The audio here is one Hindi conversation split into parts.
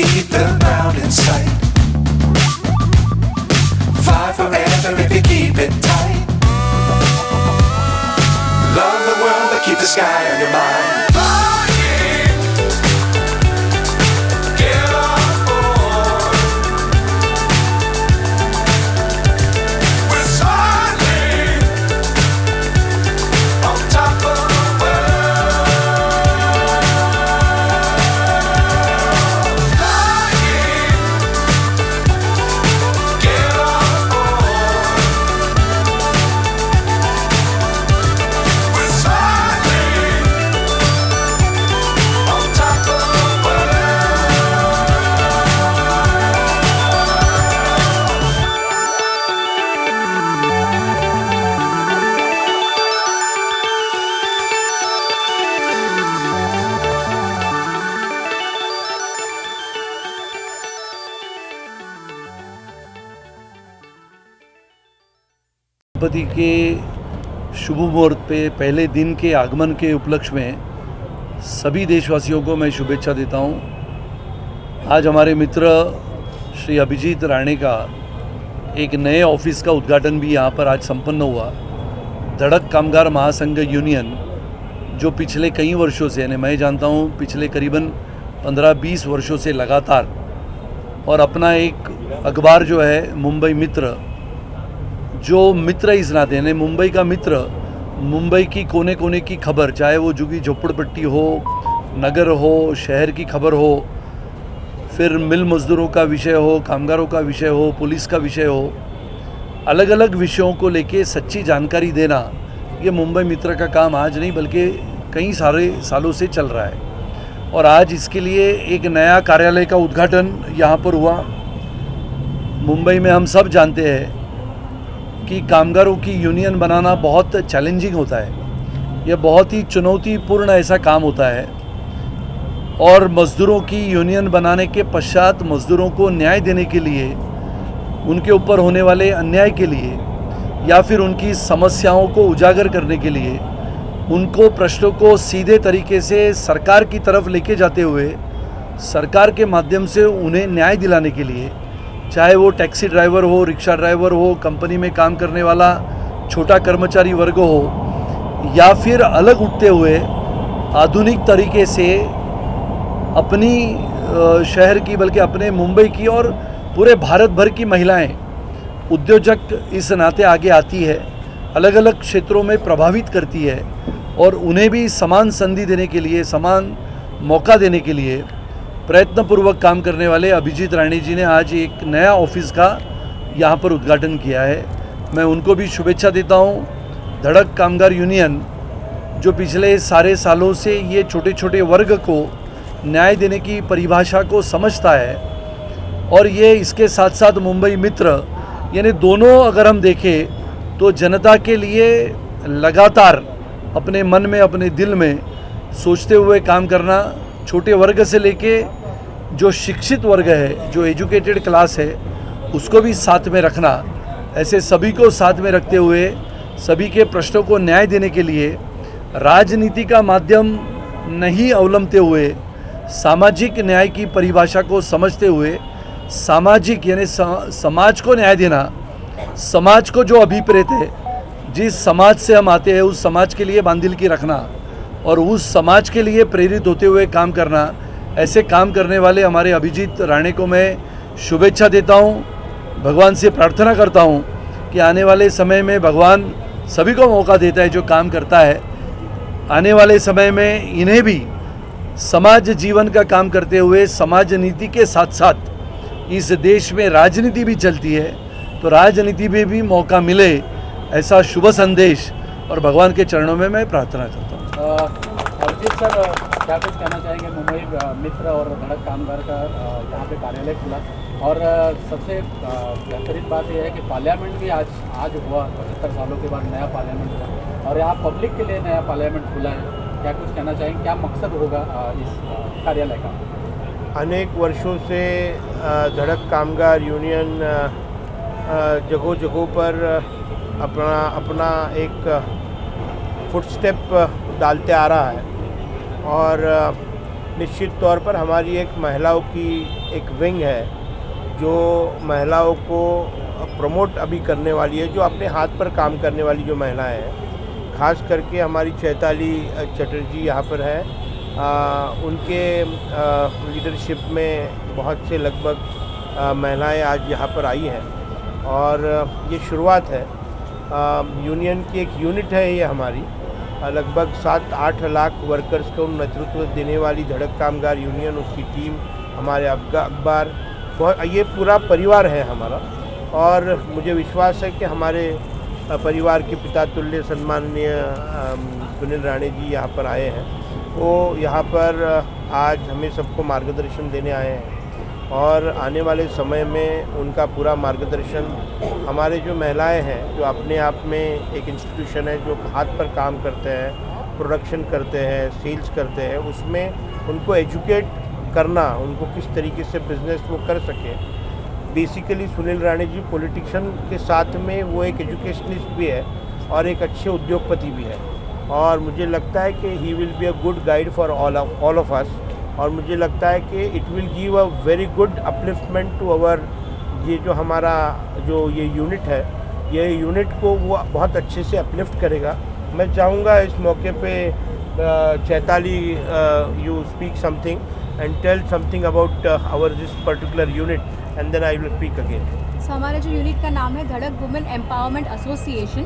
keep the ground in sight. Fly forever if you keep it tight. Love the world but keep the sky on your mind. Ganpati के शुभ मुहूर्त पे पहले दिन के आगमन के उपलक्ष्य में सभी देशवासियों को मैं शुभेच्छा देता हूँ। आज हमारे मित्र श्री अभिजीत राणे का एक नए ऑफिस का उद्घाटन भी यहाँ पर आज संपन्न हुआ। धड़क कामगार महासंघ यूनियन जो पिछले कई वर्षों से, यानी मैं जानता हूँ पिछले करीबन 15-20 वर्षों से लगातार, और अपना एक अखबार जो है मुंबई मित्र, जो मित्र इस नाते यानी मुंबई का मित्र, मुंबई की कोने कोने की खबर, चाहे वो झुग्गी झोपड़पट्टी हो, नगर हो, शहर की खबर हो, फिर मिल मजदूरों का विषय हो, कामगारों का विषय हो, पुलिस का विषय हो, अलग अलग विषयों को लेके सच्ची जानकारी देना, ये मुंबई मित्र का काम आज नहीं बल्कि कई सारे सालों से चल रहा है। और आज इसके लिए एक नया कार्यालय का उद्घाटन यहाँ पर हुआ। मुंबई में हम सब जानते हैं कि कामगारों की यूनियन बनाना बहुत चैलेंजिंग होता है, यह बहुत ही चुनौतीपूर्ण ऐसा काम होता है। और मज़दूरों की यूनियन बनाने के पश्चात मज़दूरों को न्याय देने के लिए, उनके ऊपर होने वाले अन्याय के लिए या फिर उनकी समस्याओं को उजागर करने के लिए, उनको प्रश्नों को सीधे तरीके से सरकार की तरफ लेके जाते हुए सरकार के माध्यम से उन्हें न्याय दिलाने के लिए, चाहे वो टैक्सी ड्राइवर हो, रिक्शा ड्राइवर हो, कंपनी में काम करने वाला छोटा कर्मचारी वर्ग हो, या फिर अलग उठते हुए आधुनिक तरीके से अपनी शहर की बल्कि अपने मुंबई की और पूरे भारत भर की महिलाएं उद्योजक इस नाते आगे आती है, अलग अलग क्षेत्रों में प्रभावित करती है, और उन्हें भी समान संधि देने के लिए, समान मौका देने के लिए प्रयत्नपूर्वक काम करने वाले अभिजीत राणे जी ने आज एक नया ऑफिस का यहाँ पर उद्घाटन किया है। मैं उनको भी शुभेच्छा देता हूँ। धड़क कामगार यूनियन जो पिछले सारे सालों से ये छोटे छोटे वर्ग को न्याय देने की परिभाषा को समझता है, और ये इसके साथ साथ मुंबई मित्र, यानी दोनों अगर हम देखें तो जनता के लिए लगातार अपने मन में, अपने दिल में सोचते हुए काम करना, छोटे वर्ग से लेके जो शिक्षित वर्ग है, जो एजुकेटेड क्लास है, उसको भी साथ में रखना, ऐसे सभी को साथ में रखते हुए सभी के प्रश्नों को न्याय देने के लिए राजनीति का माध्यम नहीं अवलंबते हुए सामाजिक न्याय की परिभाषा को समझते हुए सामाजिक यानी समाज को न्याय देना, समाज को जो अभिप्रेत है, जिस समाज से हम आते हैं उस समाज के लिए बांधिलकी रखना और उस समाज के लिए प्रेरित होते हुए काम करना, ऐसे काम करने वाले हमारे अभिजीत राणे को मैं शुभेच्छा देता हूँ। भगवान से प्रार्थना करता हूँ कि आने वाले समय में भगवान सभी को मौका देता है जो काम करता है, आने वाले समय में इन्हें भी समाज जीवन का काम करते हुए समाज नीति के साथ साथ इस देश में राजनीति भी चलती है, तो राजनीति में भी मौका मिले, ऐसा शुभ संदेश और भगवान के चरणों में मैं प्रार्थना करता हूँ। अभिजीत सर, क्या कुछ कहना चाहेंगे? मुंबई मित्र और धड़क कामगार का यहाँ पे कार्यालय खुला, और सबसे बेहतरीन बात यह है कि पार्लियामेंट भी आज हुआ, 75 सालों के बाद नया पार्लियामेंट हुआ, और यहाँ पब्लिक के लिए नया पार्लियामेंट खुला है। क्या कुछ कहना चाहेंगे, क्या मकसद होगा इस कार्यालय का? अनेक वर्षों से धड़क कामगार यूनियन जगहों जगहों पर अपना एक फुटस्टेप डालते आ रहा है, और निश्चित तौर पर हमारी एक महिलाओं की एक विंग है जो महिलाओं को प्रमोट अभी करने वाली है, जो अपने हाथ पर काम करने वाली जो महिलाएं हैं, खास करके हमारी चैताली चटर्जी यहाँ पर है। उनके लीडरशिप में बहुत से लगभग महिलाएं आज यहाँ पर आई हैं और ये शुरुआत है। यूनियन की एक यूनिट है ये हमारी, लगभग 7-8 लाख वर्कर्स को नेतृत्व देने वाली धड़क कामगार यूनियन, उसकी टीम, हमारे अखबार, बहुत ये पूरा परिवार है हमारा। और मुझे विश्वास है कि हमारे परिवार के पिता तुल्य सम्माननीय सुनील राणे जी यहाँ पर आए हैं। वो यहाँ पर आज हमें सबको मार्गदर्शन देने आए हैं और आने वाले समय में उनका पूरा मार्गदर्शन हमारे जो महिलाएं हैं, जो अपने आप में एक इंस्टीट्यूशन है, जो हाथ पर काम करते हैं, प्रोडक्शन करते हैं, सेल्स करते हैं, उसमें उनको एजुकेट करना, उनको किस तरीके से बिज़नेस वो कर सके। बेसिकली सुनील राणे जी पॉलिटिशियन के साथ में वो एक एजुकेशनिस्ट भी है और एक अच्छे उद्योगपति भी है और मुझे लगता है कि he will be a good guide for all of us. और मुझे लगता है कि it will give a very good upliftment to our, ये जो हमारा जो ये यूनिट है, ये यूनिट को वो बहुत अच्छे से अपलिफ्ट करेगा। मैं चाहूँगा इस मौके पे Chaitali you speak something and tell something about our this particular unit and then I will speak again. So हमारा जो यूनिट का नाम है Dhadak women empowerment association,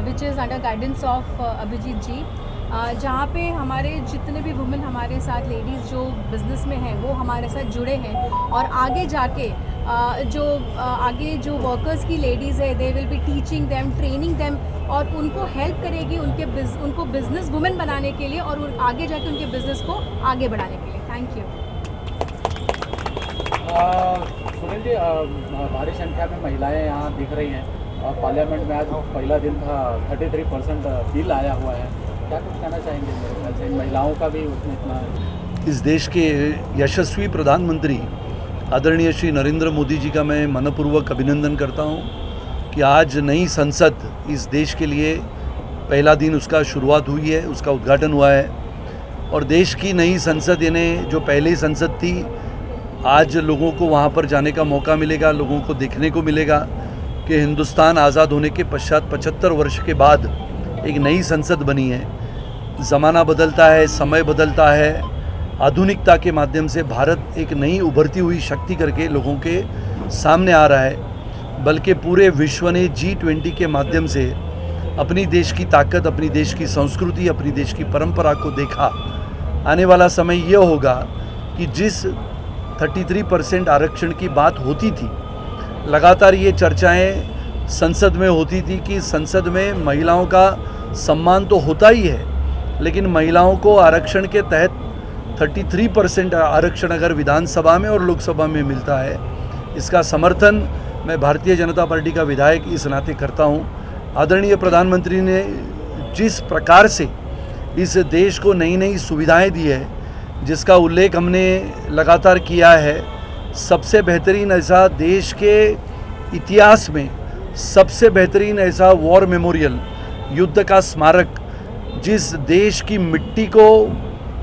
which is under guidance of Abhijit ji, जहाँ पे हमारे जितने भी वुमेन हमारे साथ लेडीज़ जो बिज़नेस में हैं वो हमारे साथ जुड़े हैं और आगे जाके आगे जो वर्कर्स की लेडीज़ है, they will be teaching them, training them और उनको हेल्प करेगी उनको बिज़नेस वुमेन बनाने के लिए और आगे जाके उनके बिज़नेस को आगे बढ़ाने के लिए। Thank you. सुनील जी, भारी संख्या में महिलाएं यहाँ दिख रही हैं और पार्लियामेंट में आज पहला दिन था, 33% बिल आया हुआ है, क्या कुछ कहना चाहेंगे? मेरे ख्याल से महिलाओं का भी उसमें इतना। इस देश के यशस्वी प्रधानमंत्री आदरणीय श्री नरेंद्र मोदी जी का मैं मनपूर्वक अभिनंदन करता हूं कि आज नई संसद इस देश के लिए पहला दिन उसका शुरुआत हुई है, उसका उद्घाटन हुआ है और देश की नई संसद यानी जो पहली संसद थी, आज लोगों को वहां पर जाने का मौका मिलेगा, लोगों को देखने को मिलेगा कि हिंदुस्तान आज़ाद होने के पश्चात 75 वर्ष के बाद एक नई संसद बनी है। ज़माना बदलता है, समय बदलता है, आधुनिकता के माध्यम से भारत एक नई उभरती हुई शक्ति करके लोगों के सामने आ रहा है, बल्कि पूरे विश्व ने G20 के माध्यम से अपनी देश की ताकत, अपनी देश की संस्कृति, अपनी देश की परंपरा को देखा। आने वाला समय ये होगा कि जिस 33% आरक्षण की बात होती थी, लगातार ये चर्चाएं संसद में होती थी कि संसद में महिलाओं का सम्मान तो होता ही है, लेकिन महिलाओं को आरक्षण के तहत 33% आरक्षण अगर विधानसभा में और लोकसभा में मिलता है, इसका समर्थन मैं भारतीय जनता पार्टी का विधायक इस नाते करता हूं। आदरणीय प्रधानमंत्री ने जिस प्रकार से इस देश को नई नई सुविधाएं दी है, जिसका उल्लेख हमने लगातार किया है, सबसे बेहतरीन ऐसा देश के इतिहास में सबसे बेहतरीन ऐसा वॉर मेमोरियल, युद्ध का स्मारक, जिस देश की मिट्टी को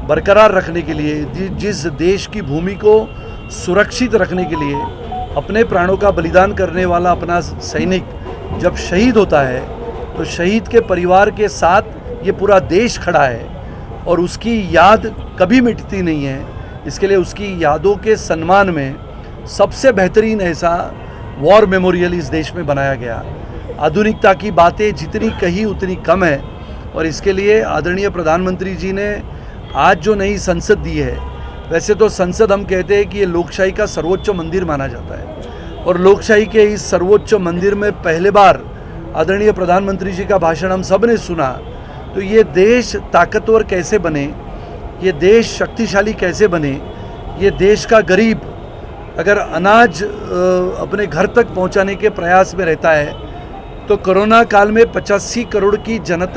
बरकरार रखने के लिए, जिस देश की भूमि को सुरक्षित रखने के लिए अपने प्राणों का बलिदान करने वाला अपना सैनिक जब शहीद होता है तो शहीद के परिवार के साथ ये पूरा देश खड़ा है और उसकी याद कभी मिटती नहीं है। इसके लिए उसकी यादों के सम्मान में सबसे बेहतरीन ऐसा वॉर मेमोरियल इस देश में बनाया गया। आधुनिकता की बातें जितनी कही उतनी कम है और इसके लिए आदरणीय प्रधानमंत्री जी ने आज जो नई संसद दी है, वैसे तो संसद हम कहते हैं कि ये लोकशाही का सर्वोच्च मंदिर माना जाता है और लोकशाही के इस सर्वोच्च मंदिर में पहले बार आदरणीय प्रधानमंत्री जी का भाषण हम सब ने सुना। तो ये देश ताकतवर कैसे बने, ये देश शक्तिशाली कैसे बने, ये देश का गरीब अगर अनाज अपने घर तक पहुंचाने के प्रयास में रहता है तो कोरोना काल में 85 करोड़ की जनता